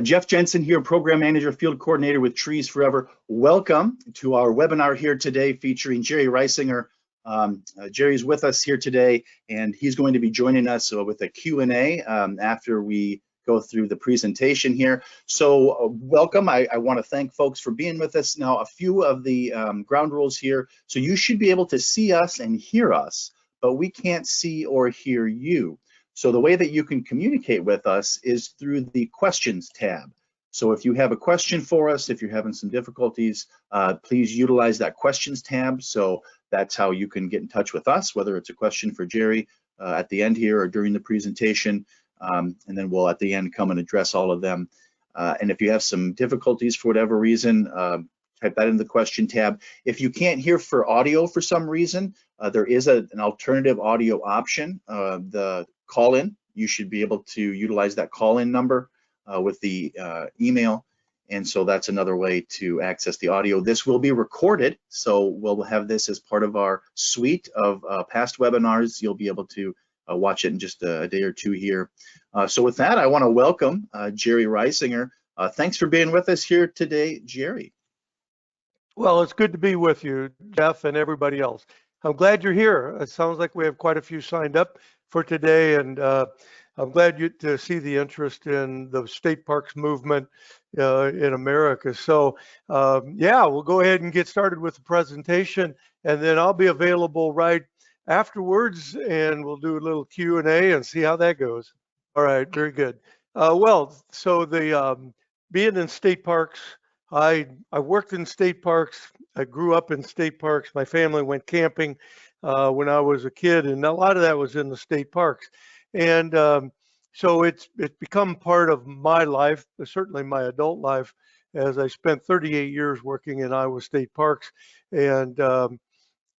Jeff Jensen here, Program Manager, Field Coordinator with Trees Forever. Welcome to our webinar here today featuring Jerry Reisinger. Jerry's with us here today, and he's going to be joining us with a Q&A after we go through the presentation here. So welcome. I want to thank folks for being with us. Now, a few of the ground rules here. So you should be able to see us and hear us, but we can't see or hear you. So the way that you can communicate with us is through the questions tab. So if you have a question for us, if you're having some difficulties, please utilize that questions tab. So that's how you can get in touch with us, whether it's a question for Jerry at the end here or during the presentation. And then we'll at the end come and address all of them. And if you have some difficulties for whatever reason, type that in the question tab. If you can't hear for audio for some reason, there is an alternative audio option. The call-in, you should be able to utilize that call-in number with the email. And so that's another way to access the audio. This will be recorded, so we'll have this as part of our suite of past webinars. You'll be able to watch it in just a day or two here. So with that, I want to welcome Jerry Reisinger. Thanks for being with us here today, Jerry. Well, it's good to be with you, Jeff, and everybody else. I'm glad you're here. It sounds like we have quite a few signed up for today, and I'm glad to see the interest in the state parks movement in America. So yeah, we'll go ahead and get started with the presentation, and then I'll be available right afterwards, and we'll do a little Q&A and see how that goes. All right, very good. Well, so the being in state parks, I worked in state parks. I grew up in state parks. My family went camping when I was a kid, and a lot of that was in the state parks. And so it's become part of my life, certainly my adult life, as I spent 38 years working in Iowa State Parks, and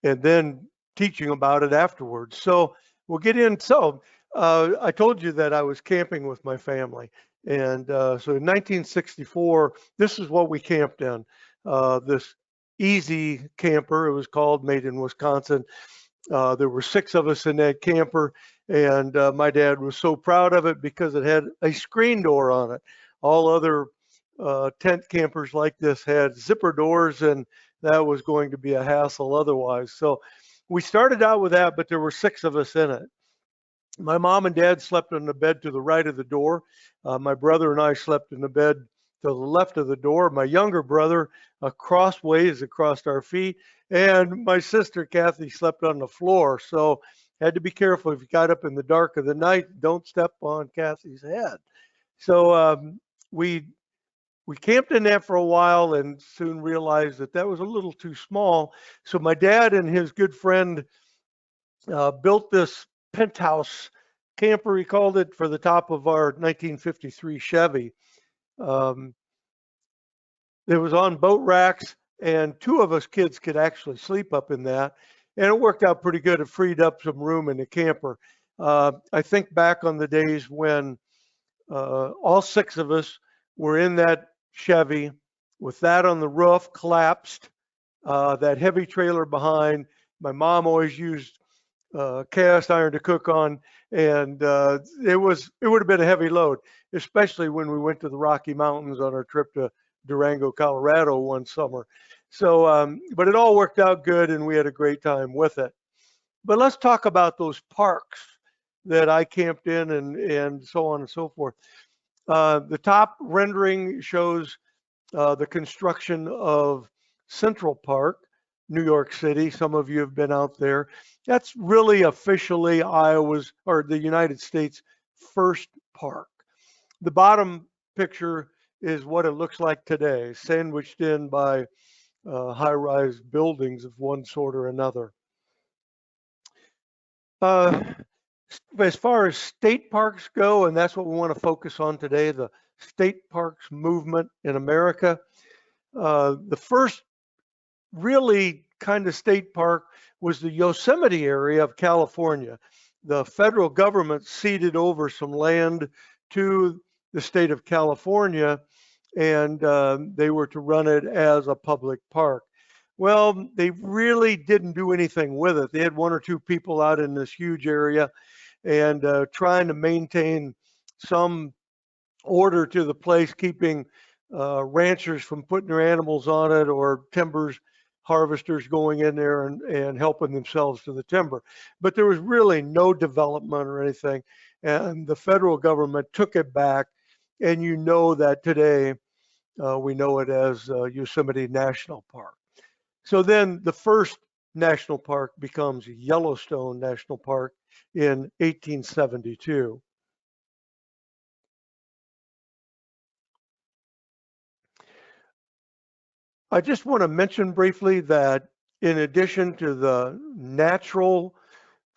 then teaching about it afterwards. So we'll get in. So I told you that I was camping with my family. And so in 1964, this is what we camped in. This Easy camper, it was called, made in Wisconsin. There were 6 of us in that camper, and my dad was so proud of it because it had a screen door on it. All other tent campers like this had zipper doors, and that was going to be a hassle otherwise. So we started out with that, but there were 6 of us in it. My mom and dad slept in the bed to the right of the door. My brother and I slept in the bed to the left of the door. My younger brother crossways across our feet, and my sister Kathy slept on the floor. So had to be careful if you got up in the dark of the night, don't step on Kathy's head. So we camped in that for a while and soon realized that that was a little too small. So my dad and his good friend built this penthouse camper, he called it, for the top of our 1953 Chevy. It was on boat racks, and 2 of us kids could actually sleep up in that, and it worked out pretty good. It freed up some room in the camper. I think back on the days when all 6 of us were in that Chevy with that on the roof, collapsed, that heavy trailer behind. My mom always used cast iron to cook on, and it would have been a heavy load, especially when we went to the Rocky Mountains on our trip to Durango, Colorado one summer. So but it all worked out good, and we had a great time with it. But let's talk about those parks that I camped in, and so on and so forth. The top rendering shows the construction of Central Park, New York City. Some of you have been out there. That's really officially Iowa's, or the United States' first park. The bottom picture is what it looks like today, sandwiched in by high-rise buildings of one sort or another. As far as state parks go, and that's what we want to focus on today, the state parks movement in America. The first really kind of state park was the Yosemite area of California. The federal government ceded over some land to the state of California, and they were to run it as a public park. Well, they really didn't do anything with it. They had 1 or 2 people out in this huge area and trying to maintain some order to the place, keeping ranchers from putting their animals on it, or timbers harvesters going in there and helping themselves to the timber. But there was really no development or anything. And the federal government took it back. And you know that today we know it as Yosemite National Park. So then the first national park becomes Yellowstone National Park in 1872. I just want to mention briefly that in addition to the natural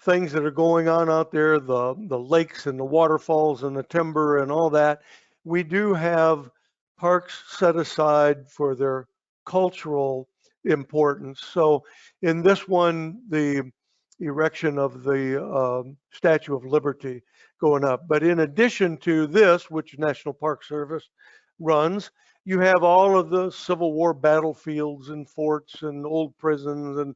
things that are going on out there, the lakes and the waterfalls and the timber and all that, we do have parks set aside for their cultural importance. So in this one, the erection of the Statue of Liberty going up. But in addition to this, which National Park Service runs, you have all of the Civil War battlefields and forts and old prisons and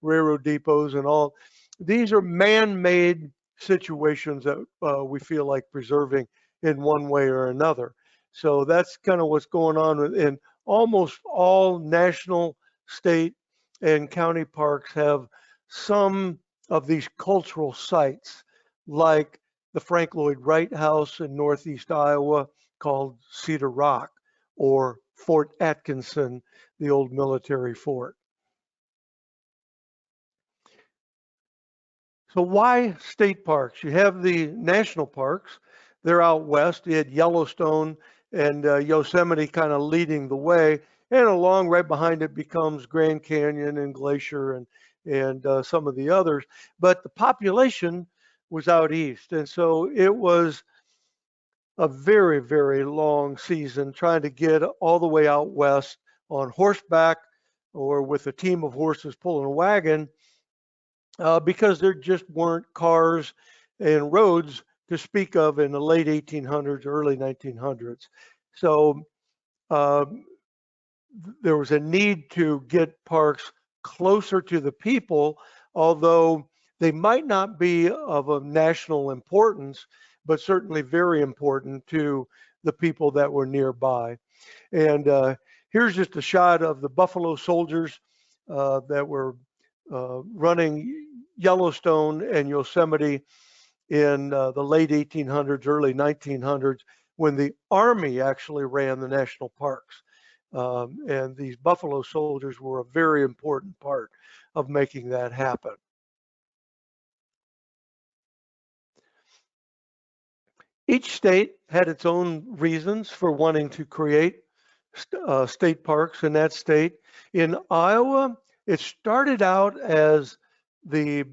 railroad depots and all. These are man-made situations that we feel like preserving in one way or another. So that's kind of what's going on in almost all national, state, and county parks have some of these cultural sites, like the Frank Lloyd Wright House in Northeast Iowa called Cedar Rock, or Fort Atkinson, the old military fort. So why state parks? You have the national parks. They're out west. You had Yellowstone and Yosemite kind of leading the way. And along right behind it becomes Grand Canyon and Glacier and some of the others. But the population was out east. And so it was a very, very long season trying to get all the way out west on horseback or with a team of horses pulling a wagon, because there just weren't cars and roads to speak of in the late 1800s, early 1900s. So there was a need to get parks closer to the people, although they might not be of a national importance, but certainly very important to the people that were nearby. And here's just a shot of the Buffalo Soldiers that were running Yellowstone and Yosemite in the late 1800s, early 1900s, when the Army actually ran the national parks. And these Buffalo Soldiers were a very important part of making that happen. Each state had its own reasons for wanting to create state parks in that state. In Iowa, it started out as the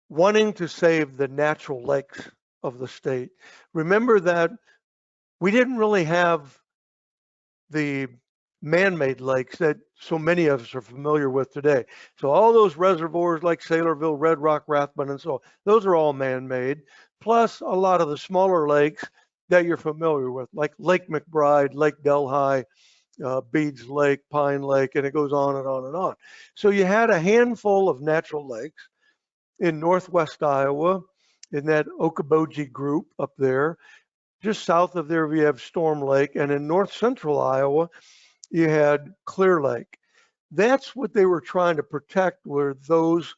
wanting to save the natural lakes of the state. Remember that we didn't really have the man-made lakes that so many of us are familiar with today. So all those reservoirs like Saylorville, Red Rock, Rathbun, and so on, those are all man-made, plus a lot of the smaller lakes that you're familiar with, like Lake McBride, Lake Delhi, Beeds Lake, Pine Lake, and it goes on and on and on. So you had a handful of natural lakes in northwest Iowa, in that Okoboji group up there. Just south of there, we have Storm Lake, and in north central Iowa, you had Clear Lake. That's what they were trying to protect, were those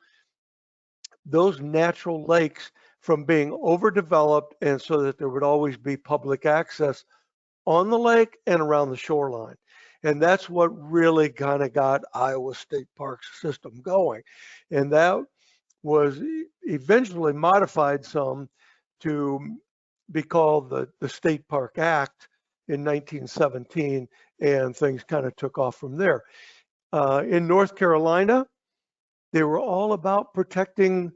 natural lakes from being overdeveloped, and so that there would always be public access on the lake and around the shoreline. And that's what really kind of got Iowa State Parks system going. And that was eventually modified some to be called the State Park Act in 1917, and things kind of took off from there. In North Carolina, they were all about protecting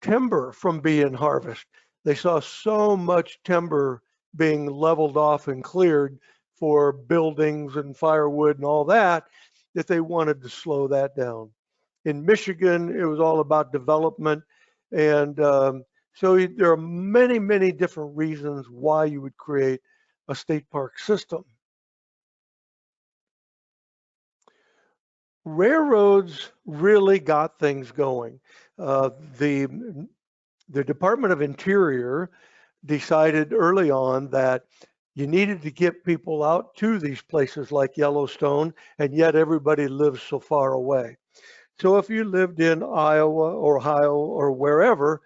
timber from being harvested. They saw so much timber being leveled off and cleared for buildings and firewood and all that, that they wanted to slow that down. In Michigan, it was all about development. And so there are many, many different reasons why you would create a state park system. Railroads really got things going. The Department of Interior decided early on that you needed to get people out to these places like Yellowstone, and yet everybody lives so far away. So if you lived in Iowa or Ohio or wherever,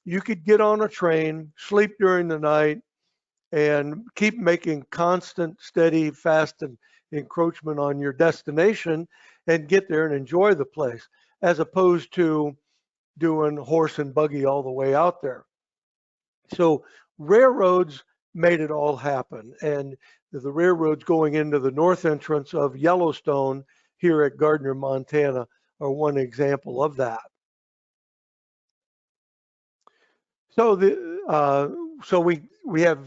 you could get on a train, sleep during the night, and keep making constant, steady, fast and encroachment on your destination and get there and enjoy the place, as opposed to doing horse and buggy all the way out there. So railroads made it all happen. And the railroads going into the north entrance of Yellowstone here at Gardner, Montana are one example of that. So we have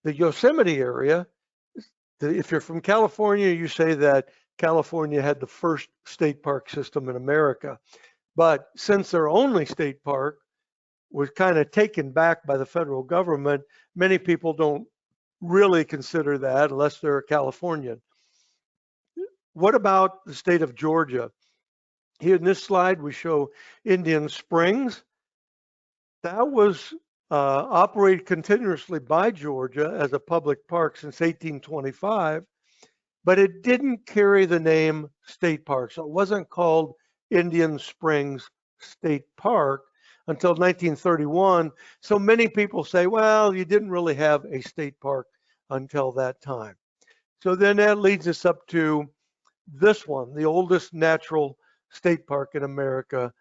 the Yosemite area. If you're from California, you say that California had the first state park system in America. But since their only state park was kind of taken back by the federal government, many people don't really consider that unless they're a Californian. What about the state of Georgia? Here in this slide, we show Indian Springs. That was operated continuously by Georgia as a public park since 1825, but it didn't carry the name state park. So it wasn't called Indian Springs State Park until 1931. So many people say, well, you didn't really have a state park until that time. So then that leads us up to this one, the oldest natural state park in America,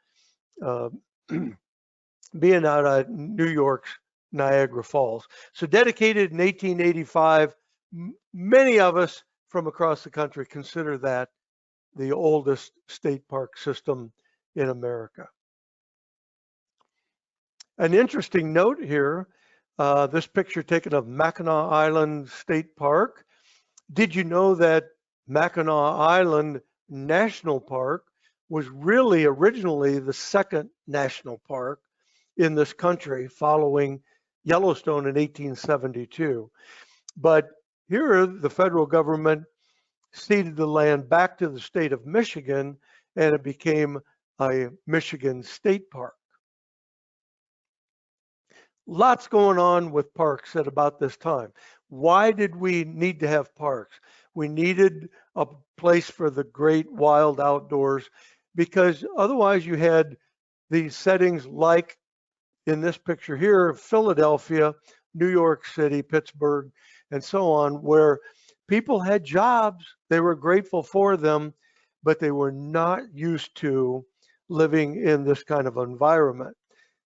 being out of New York's Niagara Falls. So dedicated in 1885, many of us from across the country consider that the oldest state park system in America. An interesting note here, this picture taken of Mackinac Island State Park. Did you know that Mackinac Island National Park was really originally the second national park in this country following Yellowstone in 1872? But here the federal government ceded the land back to the state of Michigan, and it became a Michigan state park. Lots going on with parks at about this time. Why did we need to have parks? We needed a place for the great wild outdoors, because otherwise you had these settings like in this picture here, Philadelphia, New York City, Pittsburgh, and so on, where people had jobs, they were grateful for them, but they were not used to living in this kind of environment.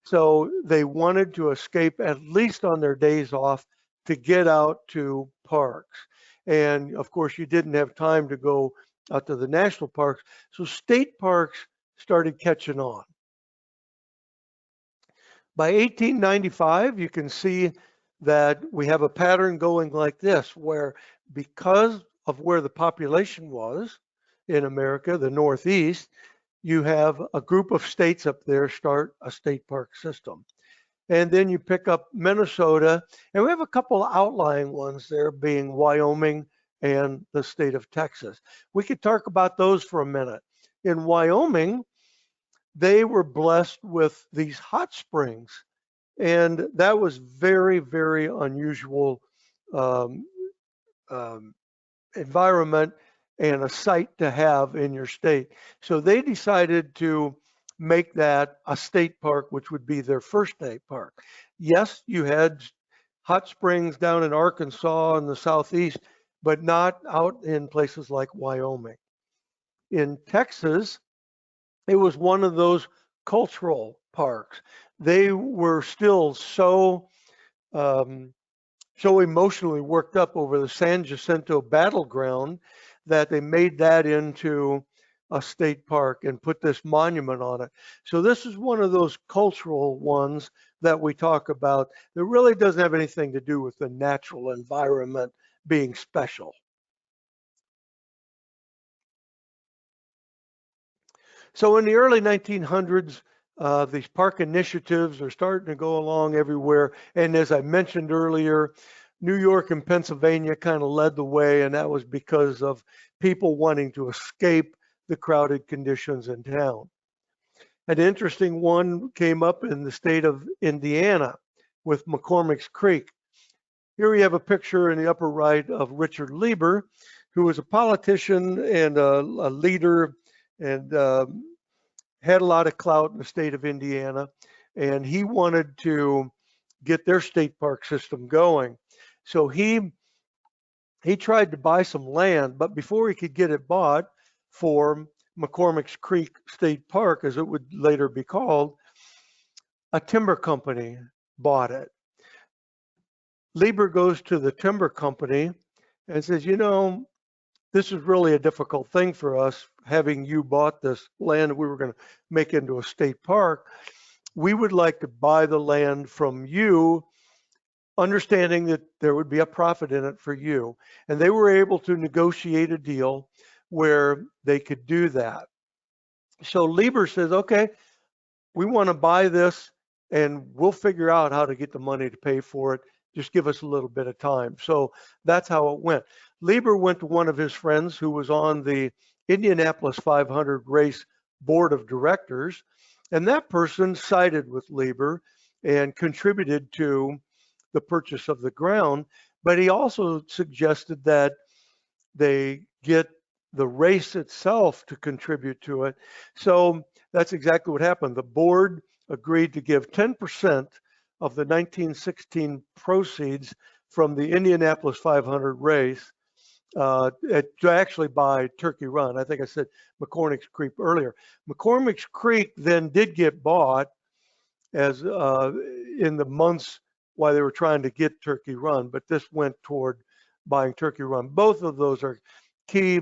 So they wanted to escape, at least on their days off, to get out to parks. And of course, you didn't have time to go out to the national parks. So state parks started catching on. By 1895, you can see that we have a pattern going like this, where because of where the population was in America, the Northeast, you have a group of states up there start a state park system. And then you pick up Minnesota, and we have a couple outlying ones there, being Wyoming and the state of Texas. We could talk about those for a minute. In Wyoming, they were blessed with these hot springs, and that was very, very unusual environment and a site to have in your state. So they decided to make that a state park, which would be their first state park. Yes, you had hot springs down in Arkansas in the southeast, but not out in places like Wyoming. In Texas, it was one of those cultural parks. They were still so emotionally worked up over the San Jacinto battleground that they made that into a state park and put this monument on it. So this is one of those cultural ones that we talk about that really doesn't have anything to do with the natural environment being special. So in the early 1900s, these park initiatives are starting to go along everywhere. And as I mentioned earlier, New York and Pennsylvania kind of led the way, and that was because of people wanting to escape the crowded conditions in town. An interesting one came up in the state of Indiana. with McCormick's Creek. Here we have a picture in the upper right of Richard Lieber, who was a politician and a leader and had a lot of clout in the state of Indiana. And he wanted to get their state park system going. So he tried to buy some land, but before he could get it bought for McCormick's Creek State Park, as it would later be called, a timber company bought it. Lieber goes to the timber company and says, you know, this is really a difficult thing for us, having you bought this land we were going to make into a state park. We would like to buy the land from you, understanding that there would be a profit in it for you. And they were able to negotiate a deal where they could do that. So Lieber says, okay, we want to buy this and we'll figure out how to get the money to pay for it. Just give us a little bit of time. So that's how it went. Lieber went to one of his friends who was on the Indianapolis 500 race board of directors, and that person sided with Lieber and contributed to the purchase of the ground. But he also suggested that they get the race itself to contribute to it. So that's exactly what happened. The board agreed to give 10% of the 1916 proceeds from the Indianapolis 500 race to actually buy Turkey Run. I think I said McCormick's Creek earlier. McCormick's Creek then did get bought as in the months while they were trying to get Turkey Run, but this went toward buying Turkey Run. Both of those are key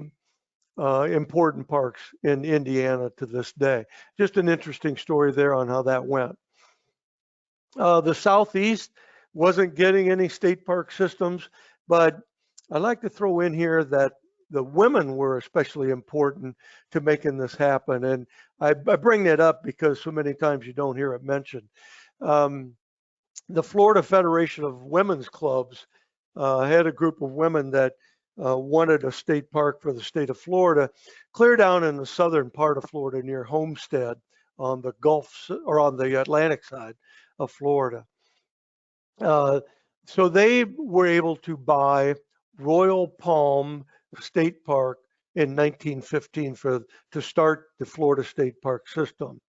important parks in Indiana to this day. Just an interesting story there on how that went. The Southeast wasn't getting any state park systems, but I'd like to throw in here that the women were especially important to making this happen. And I bring that up because so many times you don't hear it mentioned. The Florida Federation of Women's Clubs had a group of women that wanted a state park for the state of Florida, clear down in the southern part of Florida near Homestead on the Gulf or on the Atlantic side of Florida. So they were able to buy Royal Palm State Park in 1915 to start the Florida State Park system.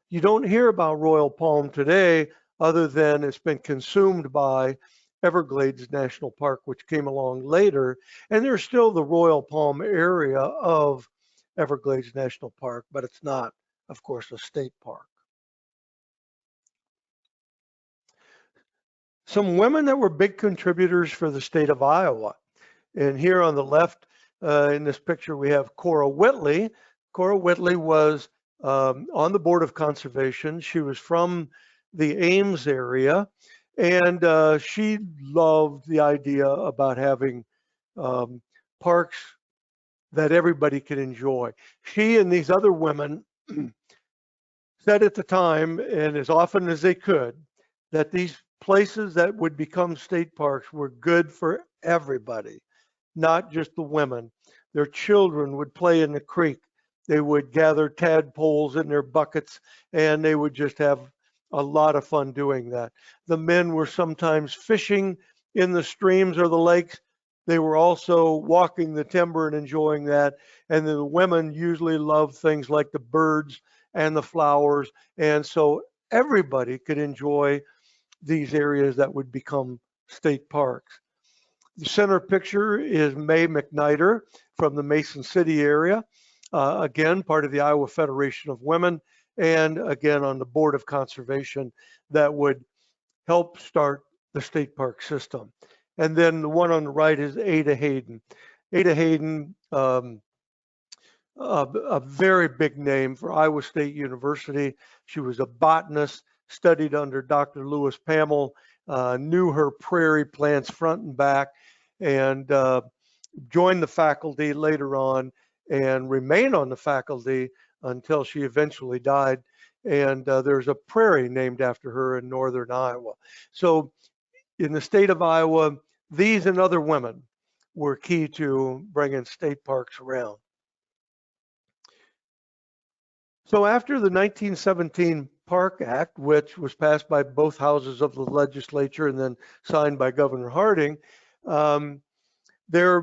You don't hear about Royal Palm today other than it's been consumed by Everglades National Park, which came along later, and there's still the Royal Palm area of Everglades National Park, but it's not, of course, a state park. Some women that were big contributors for the state of Iowa. And here on the left, in this picture, we have Cora Whitley. Cora Whitley was on the Board of Conservation. She was from the Ames area, and she loved the idea about having parks that everybody could enjoy. She and these other women said at the time, and as often as they could, that these places that would become state parks were good for everybody, not just the women. Their children would play in the creek. They would gather tadpoles in their buckets, and they would just have a lot of fun doing that. The men were sometimes fishing in the streams or the lakes. They were also walking the timber and enjoying that. And the women usually loved things like the birds and the flowers. And so everybody could enjoy these areas that would become state parks. The center picture is May McNider from the Mason City area. Again, part of the Iowa Federation of Women, and again on the Board of Conservation that would help start the state park system. And then the one on the right is Ada Hayden. Ada Hayden, a very big name for Iowa State University. She was a botanist, studied under Dr. Lewis Pamel, knew her prairie plants front and back, and joined the faculty later on and remained on the faculty until she eventually died. And there's a prairie named after her in northern Iowa. So in the state of Iowa, these and other women were key to bringing state parks around. So after the 1917 Park Act, which was passed by both houses of the legislature and then signed by Governor Harding, um, there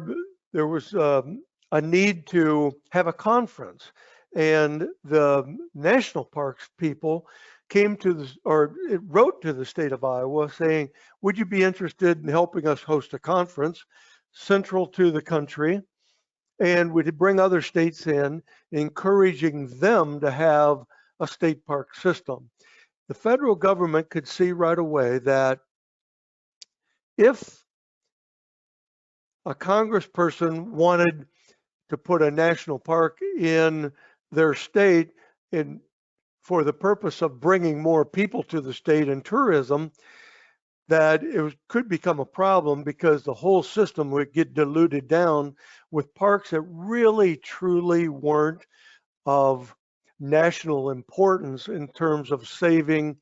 was a need to have a conference, and the national parks people came to the, or it wrote to the state of Iowa saying, would you be interested in helping us host a conference central to the country? And we'd bring other states in, encouraging them to have a state park system. The federal government could see right away that if a congressperson wanted to put a national park in their state for the purpose of bringing more people to the state and tourism, that could become a problem because the whole system would get diluted down with parks that really truly weren't of national importance in terms of saving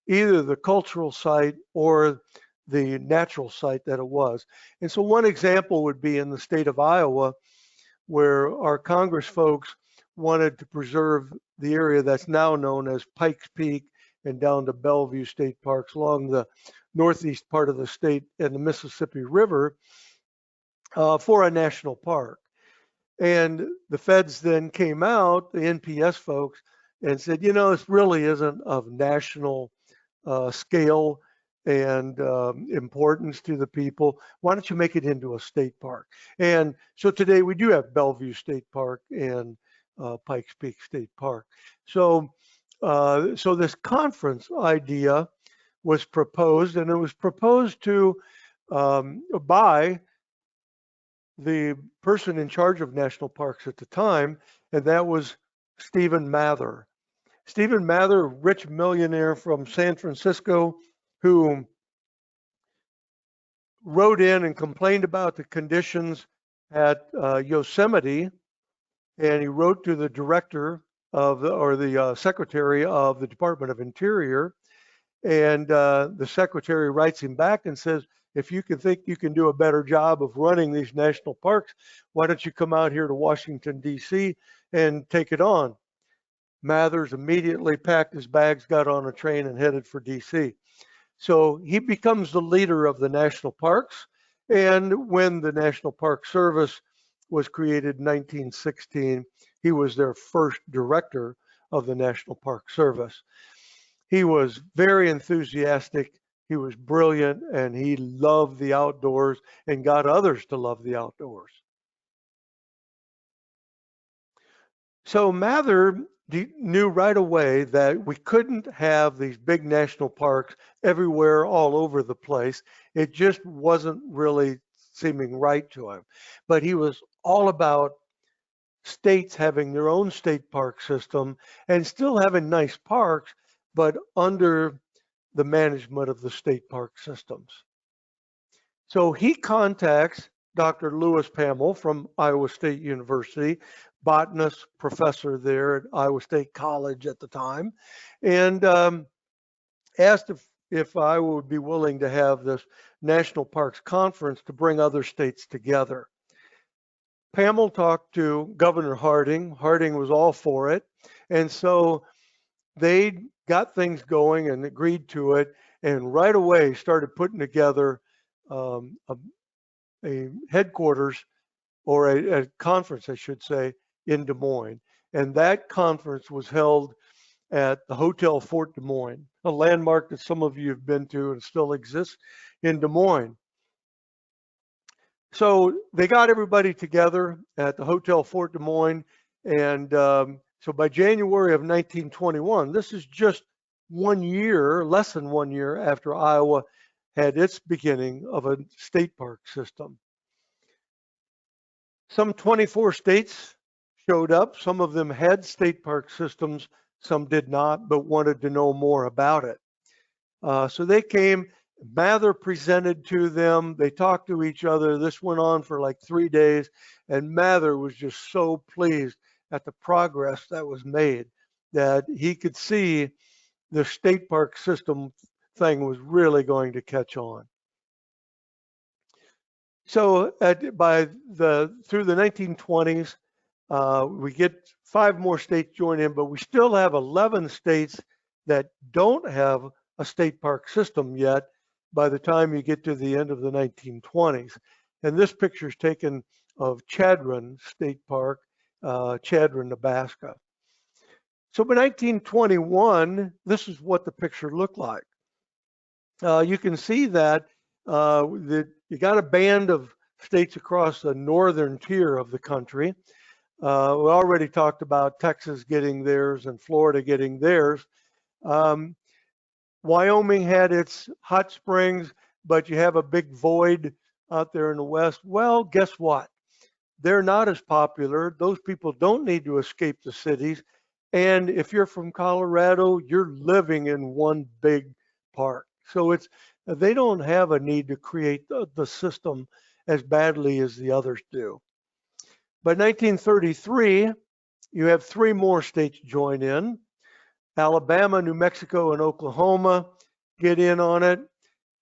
either the cultural site or the natural site that it was. And so one example would be in the state of Iowa, where our Congress folks wanted to preserve the area that's now known as Pikes Peak and down to Bellevue State Parks along the northeast part of the state and the Mississippi River for a national park. And the feds then came out, the NPS folks, and said, you know, this really isn't of national scale and importance to the people. Why don't you make it into a state park? And so today we do have Bellevue State Park and Pikes Peak State Park. So, so this conference idea was proposed, and it was proposed to by the person in charge of national parks at the time, and that was Stephen Mather. Stephen Mather, rich millionaire from San Francisco, who wrote in and complained about the conditions at Yosemite, and he wrote to the director of the secretary of the Department of Interior, and the secretary writes him back and says, if you can think you can do a better job of running these national parks, why don't you come out here to Washington, D.C. and take it on? Mathers immediately packed his bags, got on a train, and headed for D.C. So he becomes the leader of the national parks. And when the National Park Service was created in 1916, he was their first director of the National Park Service. He was very enthusiastic. He was brilliant, and he loved the outdoors and got others to love the outdoors. So Mather knew right away that we couldn't have these big national parks everywhere, all over the place. It just wasn't really seeming right to him. But he was all about states having their own state park system and still having nice parks, but under the management of the state park systems. So he contacts Dr. Lewis Pamel from Iowa State University, botanist professor there at Iowa State College at the time, and asked if I would be willing to have this National Parks Conference to bring other states together. Pamel talked to Governor Harding. Harding was all for it. And so they got things going and agreed to it, and right away started putting together a headquarters, or a conference, I should say, in Des Moines. And that conference was held at the Hotel Fort Des Moines, a landmark that some of you have been to and still exists in Des Moines. So they got everybody together at the Hotel Fort Des Moines, and so by January of 1921, this is just 1 year, less than 1 year after Iowa had its beginning of a state park system. Some 24 states showed up. Some of them had state park systems, some did not, but wanted to know more about it. So they came, Mather presented to them, they talked to each other. This went on for like 3 days, and Mather was just so pleased at the progress that was made that he could see the state park system thing was really going to catch on. So through the 1920s, we get 5 more states join in, but we still have 11 states that don't have a state park system yet by the time you get to the end of the 1920s. And this picture is taken of Chadron State Park, Chadron, Nebraska. So by 1921, this is what the picture looked like. You can see that you got a band of states across the northern tier of the country. We already talked about Texas getting theirs and Florida getting theirs. Wyoming had its hot springs, but you have a big void out there in the west. Well, guess what? They're not as popular. Those people don't need to escape the cities. And if you're from Colorado, you're living in one big park. So they don't have a need to create the system as badly as the others do. By 1933, you have 3 more states join in. Alabama, New Mexico, and Oklahoma get in on it.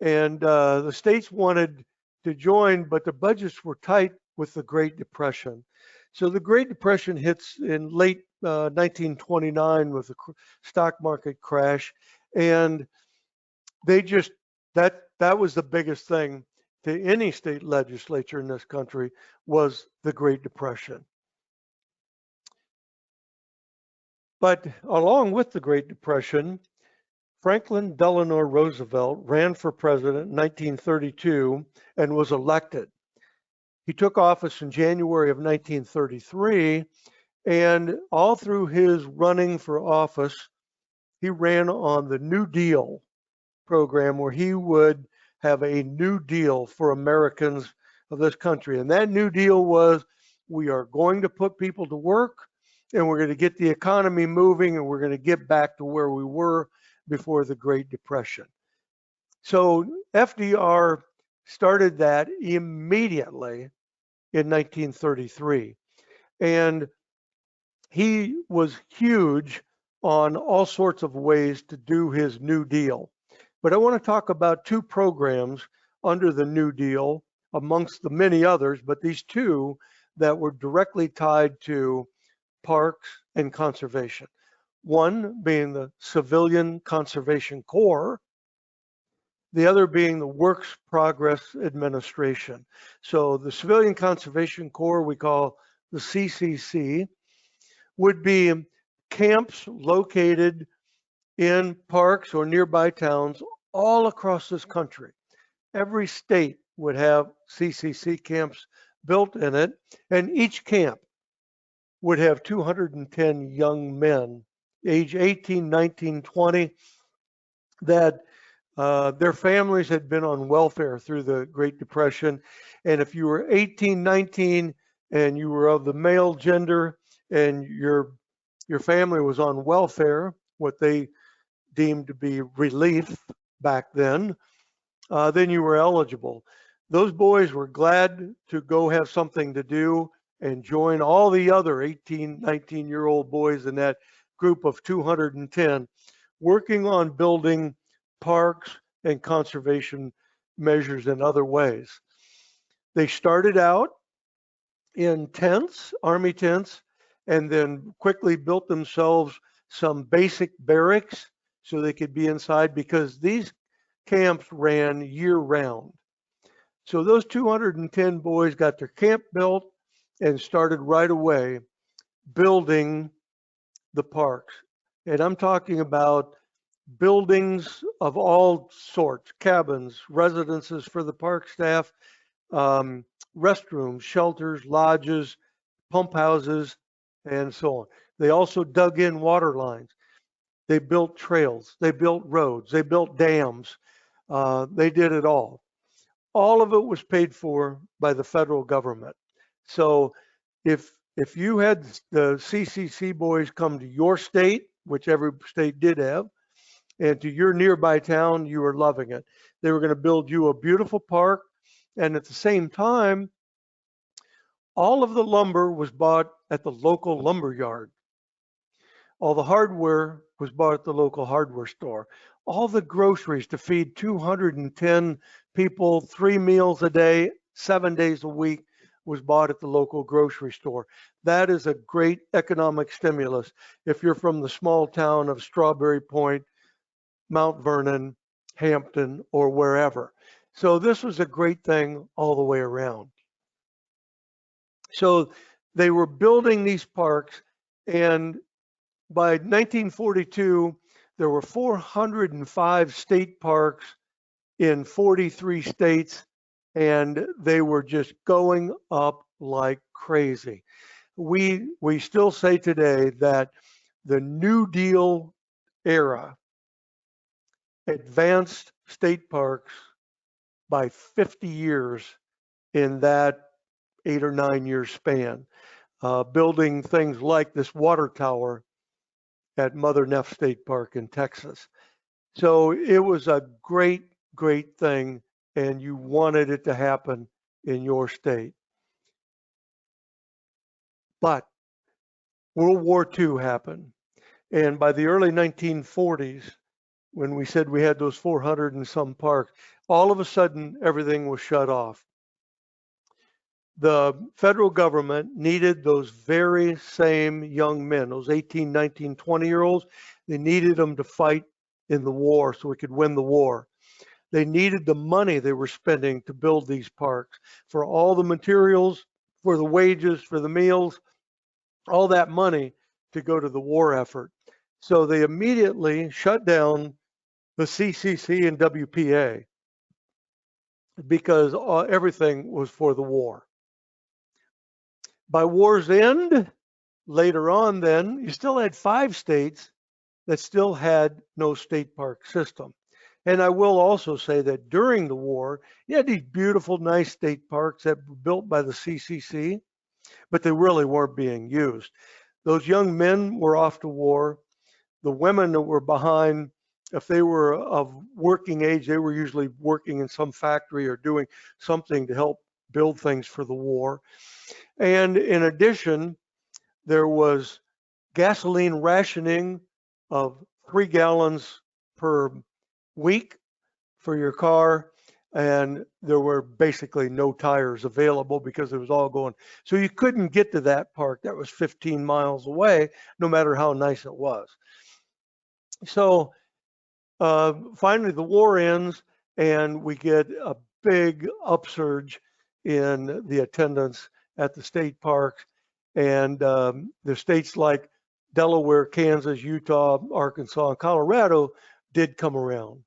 And the states wanted to join, but the budgets were tight with the Great Depression. So the Great Depression hits in late 1929 with the stock market crash. And they just, that was the biggest thing to any state legislature in this country, was the Great Depression. But along with the Great Depression, Franklin Delano Roosevelt ran for president in 1932 and was elected. He took office in January of 1933, and all through his running for office, he ran on the New Deal program, where he would have a New Deal for Americans of this country. And that New Deal was, we are going to put people to work, and we're going to get the economy moving, and we're going to get back to where we were before the Great Depression. So FDR started that immediately in 1933. And he was huge on all sorts of ways to do his New Deal. But I want to talk about 2 programs under the New Deal, amongst the many others, but these 2 that were directly tied to parks and conservation. One being the Civilian Conservation Corps, the other being the Works Progress Administration. So the Civilian Conservation Corps, we call the CCC, would be camps located in parks or nearby towns all across this country. Every state would have CCC camps built in it, and each camp would have 210 young men, age 18, 19, 20, that their families had been on welfare through the Great Depression. And if you were 18, 19, and you were of the male gender, and your family was on welfare, what they deemed to be relief back then you were eligible. Those boys were glad to go have something to do and join all the other 18, 19-year-old boys in that group of 210, working on building parks and conservation measures in other ways. They started out in tents, army tents, and then quickly built themselves some basic barracks so they could be inside, because these camps ran year round. So those 210 boys got their camp built and started right away building the parks. And I'm talking about buildings of all sorts, cabins, residences for the park staff, restrooms, shelters, lodges, pump houses, and so on. They also dug in water lines. They built trails. They built roads. They built dams. They did it all. All of it was paid for by the federal government. So if you had the CCC boys come to your state, which every state did have, and to your nearby town, you were loving it. They were going to build you a beautiful park. And at the same time, all of the lumber was bought at the local lumber yard. All the hardware was bought at the local hardware store. All the groceries to feed 210 people, 3 meals a day, 7 days a week, was bought at the local grocery store. That is a great economic stimulus. If you're from the small town of Strawberry Point Mount Vernon, Hampton, or wherever. So this was a great thing all the way around. So they were building these parks, and by 1942, there were 405 state parks in 43 states, and they were just going up like crazy. We still say today that the New Deal era advanced state parks by 50 years in that 8 or 9 year span, building things like this water tower at Mother Neff State Park in Texas. So it was a great, great thing, and you wanted it to happen in your state. But World War II happened, and by the early 1940s, when we said we had those 400 and some parks, all of a sudden everything was shut off. The federal government needed those very same young men, those 18, 19, 20-year-olds. They needed them to fight in the war so we could win the war. They needed the money they were spending to build these parks for all the materials, for the wages, for the meals, all that money to go to the war effort. So they immediately shut down the CCC and WPA because everything was for the war. By war's end, later on then, you still had 5 states that still had no state park system. And I will also say that during the war, you had these beautiful, nice state parks that were built by the CCC, but they really weren't being used. Those young men were off to war. The women that were behind, if they were of working age, they were usually working in some factory or doing something to help build things for the war. And in addition, there was gasoline rationing of 3 gallons per week for your car, and there were basically no tires available because it was all going. So you couldn't get to that park that was 15 miles away, no matter how nice it was. So finally the war ends, and we get a big upsurge in the attendance at the state parks, and the states like Delaware, Kansas, Utah, Arkansas, and Colorado did come around.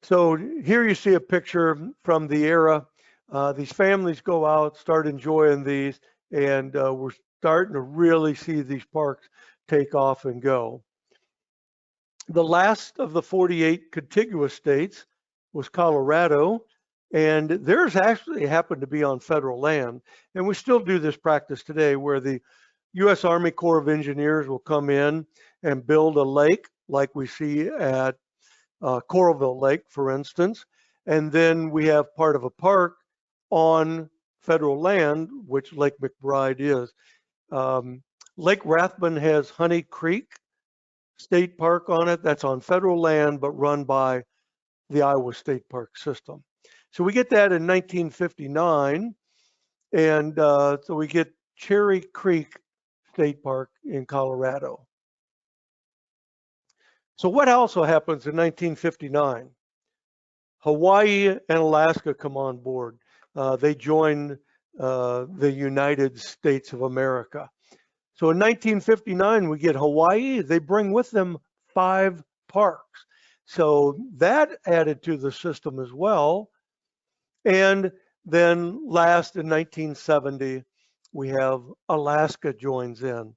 So here you see a picture from the era. These families go out, start enjoying these, and we're starting to really see these parks take off and go. The last of the 48 contiguous states was Colorado, and theirs actually happened to be on federal land. And we still do this practice today where the U.S. Army Corps of Engineers will come in and build a lake like we see at Coralville Lake, for instance. And then we have part of a park on federal land, which Lake McBride is. Lake Rathbun has Honey Creek State Park on it. That's on federal land, but run by the Iowa State Park System. So we get that in 1959. And so we get Cherry Creek State Park in Colorado. So what also happens in 1959? Hawaii and Alaska come on board. They join the United States of America. So in 1959, we get Hawaii. They bring with them 5 parks. So that added to the system as well. And then last in 1970, we have Alaska joins in.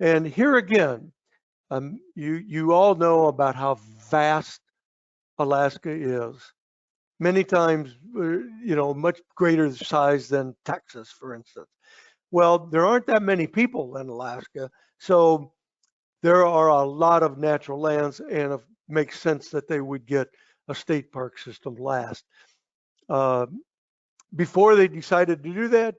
And here again, you all know about how vast Alaska is. Many times, much greater size than Texas, for instance. Well, there aren't that many people in Alaska, so there are a lot of natural lands, and it makes sense that they would get a state park system last. Before they decided to do that,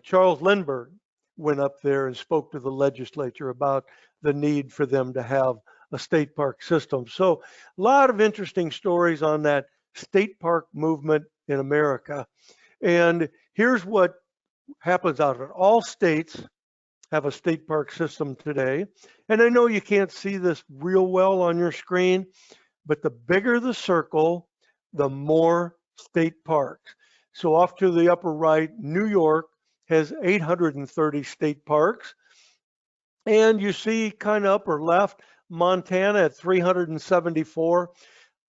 Charles Lindbergh went up there and spoke to the legislature about the need for them to have a state park system. So a lot of interesting stories on that state park movement in America. And here's what happens out of it. All states have a state park system today. And I know you can't see this real well on your screen, but the bigger the circle, the more state parks. So off to the upper right, New York has 830 state parks. And you see kind of upper left, Montana at 374.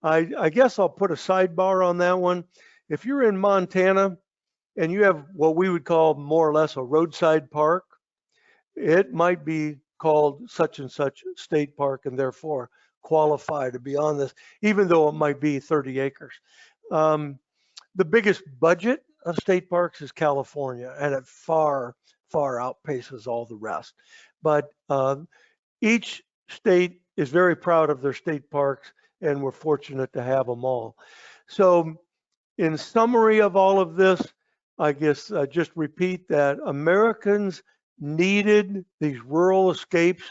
I guess I'll put a sidebar on that one. If you're in Montana and you have what we would call more or less a roadside park, it might be called such and such state park and therefore qualify to be on this, even though it might be 30 acres. The biggest budget of state parks is California, and it far, far outpaces all the rest. But each state is very proud of their state parks, and we're fortunate to have them all. So in summary of all of this, I guess just repeat that Americans needed these rural escapes,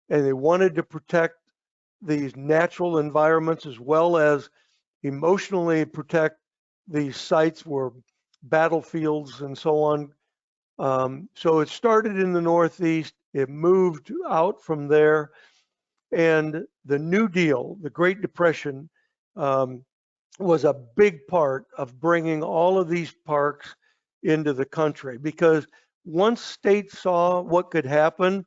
and they wanted to protect these natural environments as well as emotionally protect these sites where battlefields and so on. So it started in the Northeast, it moved out from there, and the New Deal, the Great Depression, was a big part of bringing all of these parks into the country, because once states saw what could happen,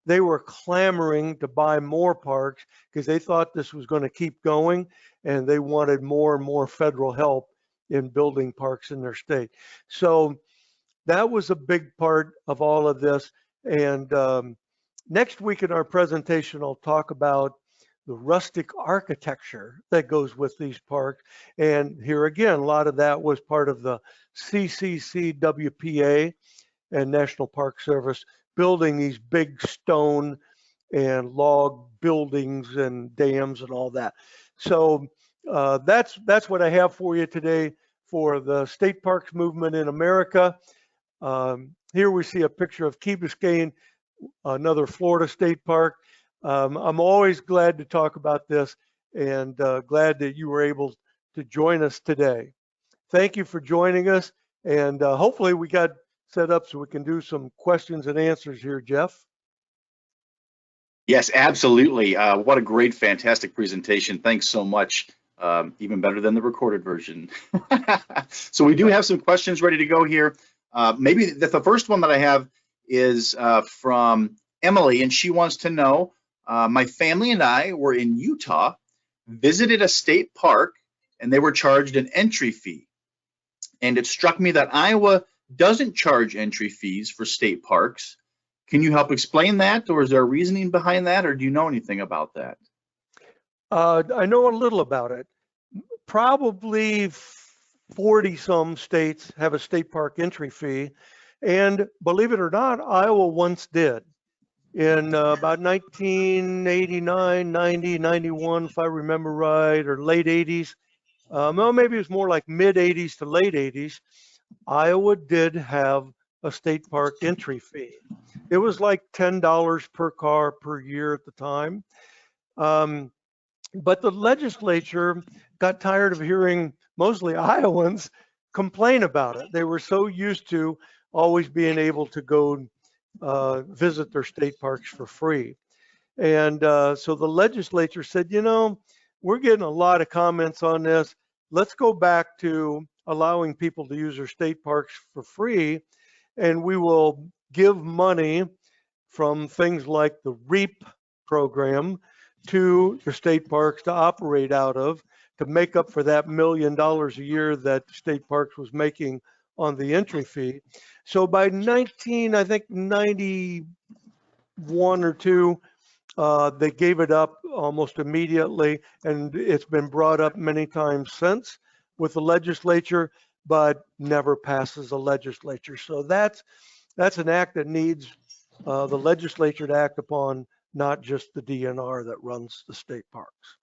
they were clamoring to buy more parks because they thought this was going to keep going, and they wanted more and more federal help in building parks in their state. So that was a big part of all of this. And next week in our presentation, I'll talk about the rustic architecture that goes with these parks. And here again, a lot of that was part of the CCCWPA and National Park Service, building these big stone and log buildings and dams and all that. So that's what I have for you today for the state parks movement in America. Here we see a picture of Key Biscayne, another Florida state park. I'm always glad to talk about this, and glad that you were able to join us today. Thank you for joining us, and hopefully we got set up so we can do some questions and answers here, Jeff. Yes, absolutely. What a great, fantastic presentation. Thanks so much. Even better than the recorded version. So we do have some questions ready to go here. Maybe the first one that I have is from Emily, and she wants to know, my family and I were in Utah, visited a state park, and they were charged an entry fee. And it struck me that Iowa doesn't charge entry fees for state parks. Can you help explain that, or is there a reasoning behind that, or do you know anything about that? I know a little about it. Probably 40 some states have a state park entry fee, and believe it or not, Iowa once did. In about 1989, 90, 91, if I remember right, or late 80s. Well, maybe it was more like mid 80s to late 80s. Iowa did have a state park entry fee. It was like $10 per car per year at the time. But the legislature got tired of hearing mostly Iowans complain about it. They were so used to always being able to go visit their state parks for free. And so the legislature said, you know, we're getting a lot of comments on this. Let's go back to allowing people to use their state parks for free, and we will give money from things like the REAP program to the state parks to operate out of, to make up for that $1 million a year that the state parks was making on the entry fee. So by 1991 or two, they gave it up almost immediately, and it's been brought up many times since with the legislature, but never passes the legislature. So that's an act that needs the legislature to act upon, not just the DNR that runs the state parks.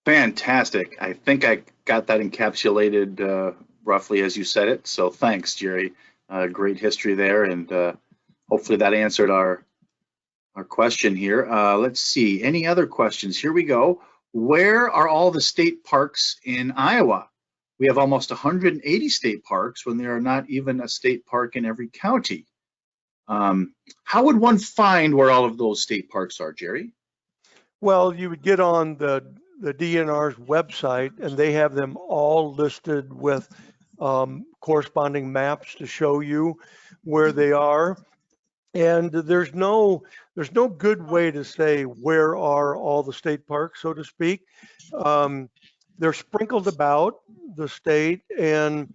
Fantastic. I think I got that encapsulated roughly as you said it. So thanks, Jerry. Great history there, and hopefully that answered our question here. Let's see, any other questions? Here we go. Where are all the state parks in Iowa? We have almost 180 state parks when there are not even a state park in every county. How would one find where all of those state parks are, Jerry? Well, you would get on the DNR's website, and they have them all listed with corresponding maps to show you where they are. And there's no good way to say where are all the state parks, so to speak. They're sprinkled about the state, and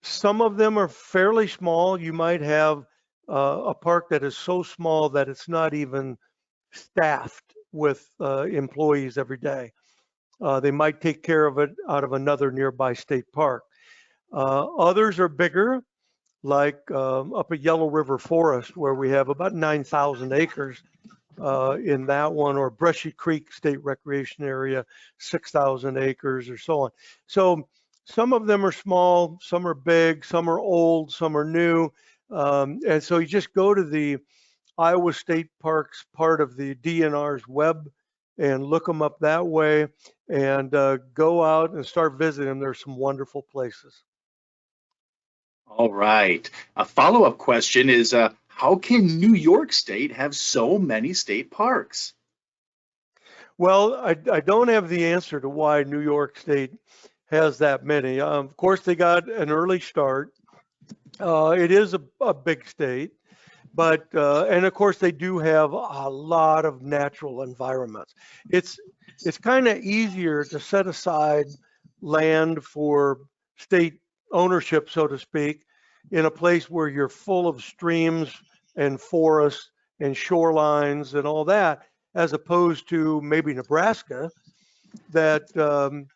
some of them are fairly small. You might have a park that is so small that it's not even staffed with employees every day. They might take care of it out of another nearby state park. Others are bigger, like up at Yellow River Forest, where we have about 9,000 acres in that one, or Brushy Creek State Recreation Area, 6,000 acres or so on. So some of them are small, some are big, some are old, some are new. And so you just go to the Iowa State Parks part of the DNR's web and look them up that way, and go out and start visiting them. There's some wonderful places. All right. A follow-up question is, how can New York State have so many state parks? Well, I don't have the answer to why New York State has that many. Of course, they got an early start. It is a big state, but and of course they do have a lot of natural environments. It's kind of easier to set aside land for state ownership, so to speak, in a place where you're full of streams and forests and shorelines and all that, as opposed to maybe Nebraska that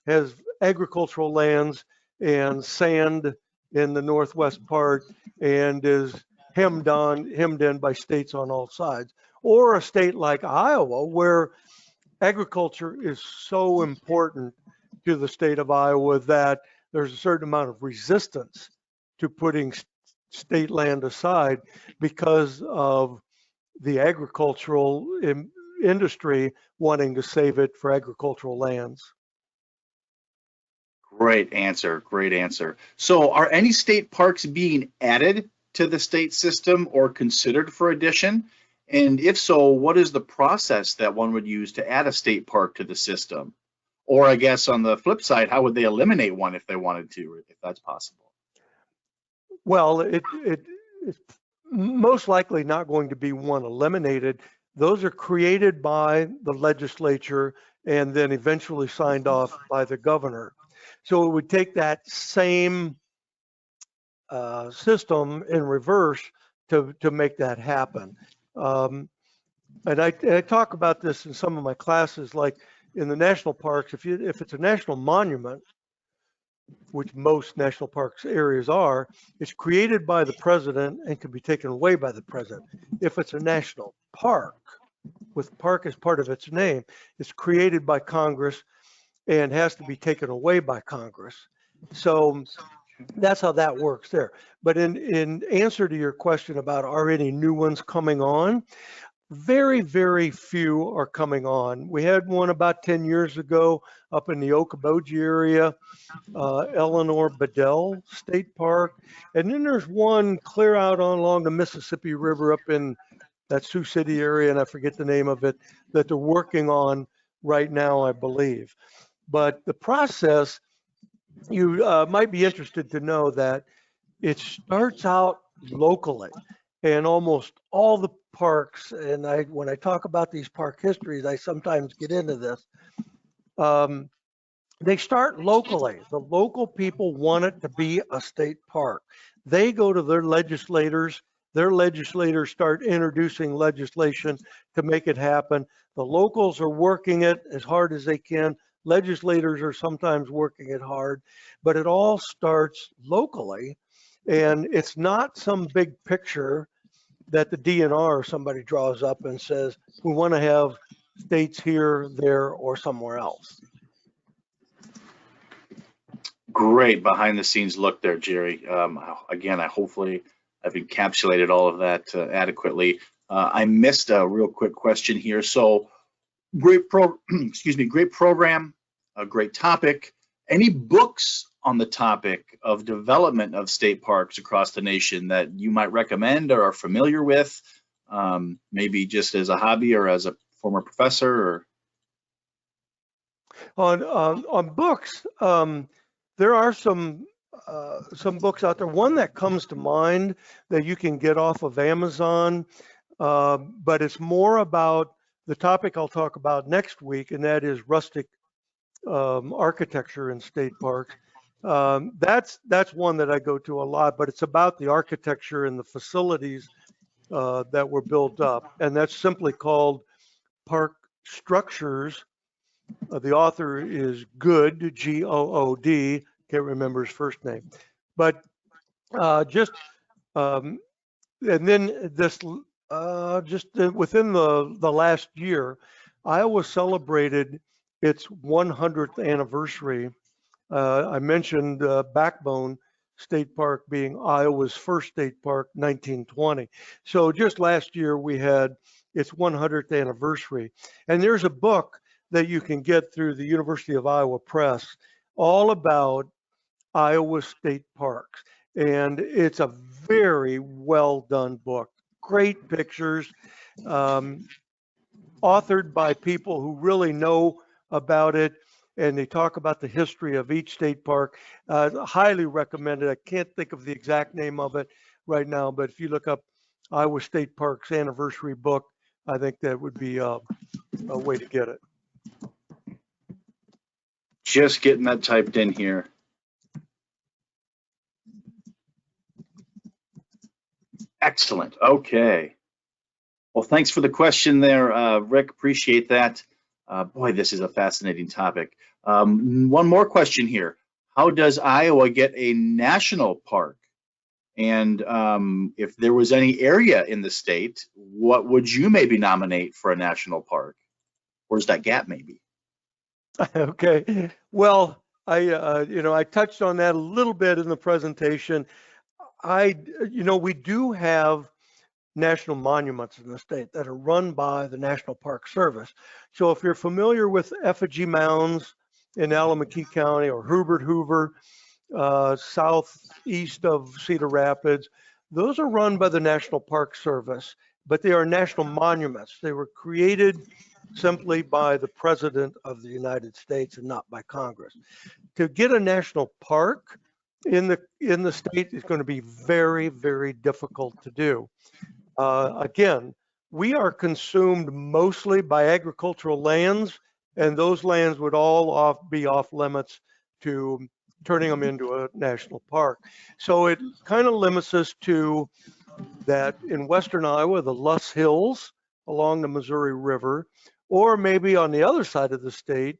has agricultural lands and sand in the northwest part and is hemmed in by states on all sides, or a state like Iowa where agriculture is so important to the state of Iowa that there's a certain amount of resistance to putting state land aside because of the agricultural industry wanting to save it for agricultural lands. Great answer. Great answer. So are any state parks being added to the state system or considered for addition? And if so, what is the process that one would use to add a state park to the system? Or I guess on the flip side, how would they eliminate one if they wanted to, if that's possible? Well, it's most likely not going to be one eliminated. Those are created by the legislature and then eventually signed off by the governor. So it would take that same system in reverse to make that happen. And I talk about this in some of my classes, like in the national parks. If it's a national monument, which most national parks areas are, it's created by the president and can be taken away by the president. If it's a national park, with park as part of its name, it's created by Congress and has to be taken away by Congress. So that's how that works there. But in answer to your question about are any new ones coming on, very, very few are coming on. We had one about 10 years ago up in the Okoboji area, Eleanor Bedell State Park. And then there's one clear out along the Mississippi River up in that Sioux City area, and I forget the name of it, that they're working on right now, I believe. But the process, you might be interested to know that it starts out locally, and almost all the parks, and when I talk about these park histories, I sometimes get into this. They start locally. The local people want it to be a state park. They go to their legislators start introducing legislation to make it happen. The locals are working it as hard as they can. Legislators are sometimes working it hard, but it all starts locally. And it's not some big picture that the DNR or somebody draws up and says, we want to have states here, there, or somewhere else. Great behind the scenes look there, Jerry. Again, hopefully I've encapsulated all of that adequately. I missed a real quick question here. So great program, a great topic. Any books on the topic of development of state parks across the nation that you might recommend or are familiar with, maybe just as a hobby or as a former professor? Or On books, there are some books out there. One that comes to mind that you can get off of Amazon, but it's more about the topic I'll talk about next week, and that is rustic architecture in state parks. That's one that I go to a lot, but it's about the architecture and the facilities that were built up, and that's simply called Park Structures. The author is Good, G-O-O-D. Can't remember his first name, but just and then this just within the last year, Iowa celebrated its 100th anniversary. I mentioned Backbone State Park being Iowa's first state park, 1920. So just last year we had its 100th anniversary, and there's a book that you can get through the University of Iowa Press all about Iowa state parks. And it's a very well done book, great pictures, authored by people who really know about it. And they talk about the history of each state park. Highly recommended. I can't think of the exact name of it right now, but if you look up Iowa State Parks Anniversary Book, I think that would be a way to get it. just getting that typed in here. Excellent. Okay. Well, thanks for the question there, Rick. Appreciate that. Boy, this is a fascinating topic. One more question here. How does Iowa get a national park? And if there was any area in the state, what would you maybe nominate for a national park? Where's that gap maybe? Okay. Well, I touched on that a little bit in the presentation. We do have national monuments in the state that are run by the National Park Service. So if you're familiar with effigy mounds in Alameda County or Herbert Hoover, southeast of Cedar Rapids, those are run by the National Park Service, but they are national monuments. They were created simply by the President of the United States and not by Congress. To get a national park in the state is going to be very, very difficult to do. Again, we are consumed mostly by agricultural lands, and those lands would all be off limits to turning them into a national park. So it kind of limits us to that in western Iowa, the Luss Hills along the Missouri River, or maybe on the other side of the state,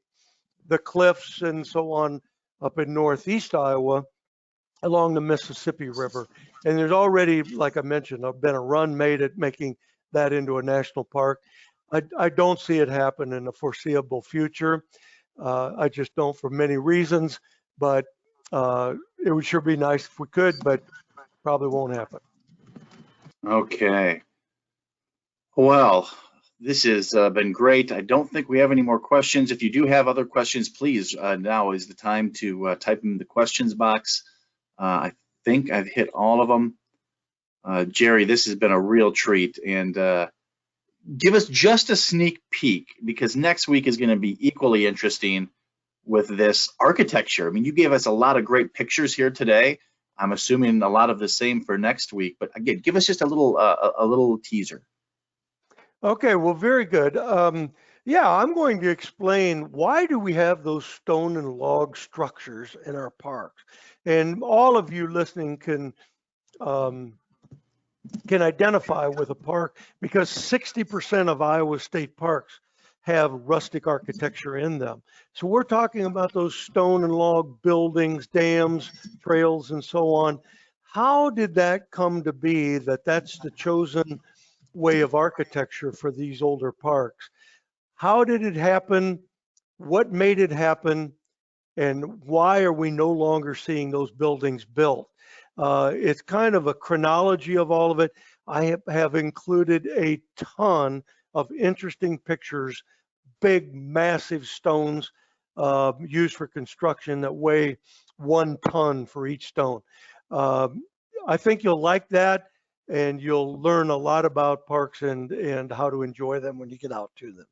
the cliffs and so on up in northeast Iowa along the Mississippi River. And there's already, like I mentioned, been a run made at making that into a national park. I don't see it happen in the foreseeable future. I just don't, for many reasons, but it would sure be nice if we could, but probably won't happen. Okay. Well, this has been great. I don't think we have any more questions. If you do have other questions, please, now is the time to type them in the questions box. I think I've hit all of them. Jerry, this has been a real treat, and give us just a sneak peek, because next week is going to be equally interesting with this architecture. I mean, you gave us a lot of great pictures here today. I'm assuming a lot of the same for next week, but again, give us just a little teaser. Okay, well, very good. Yeah, I'm going to explain why do we have those stone and log structures in our parks. And all of you listening can identify with a park, because 60% of Iowa state parks have rustic architecture in them. So we're talking about those stone and log buildings, dams, trails, and so on. How did that come to be that that's the chosen way of architecture for these older parks? How did it happen? What made it happen? And why are we no longer seeing those buildings built? It's kind of a chronology of all of it. I have included a ton of interesting pictures, big, massive stones used for construction that weigh 1 ton for each stone. I think you'll like that, and you'll learn a lot about parks and how to enjoy them when you get out to them.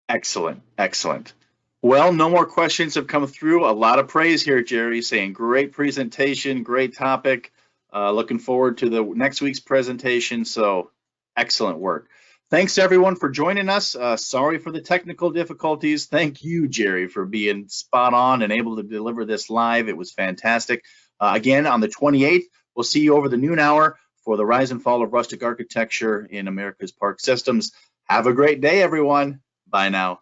Excellent, excellent. Well, no more questions have come through. A lot of praise here, Jerry, saying great presentation, great topic. Looking forward to the next week's presentation. So excellent work. Thanks everyone for joining us. Sorry for the technical difficulties. Thank you, Jerry, for being spot on and able to deliver this live. It was fantastic. Again, on the 28th, we'll see you over the noon hour for the Rise and Fall of Rustic Architecture in America's Park Systems. Have a great day, everyone. Bye now.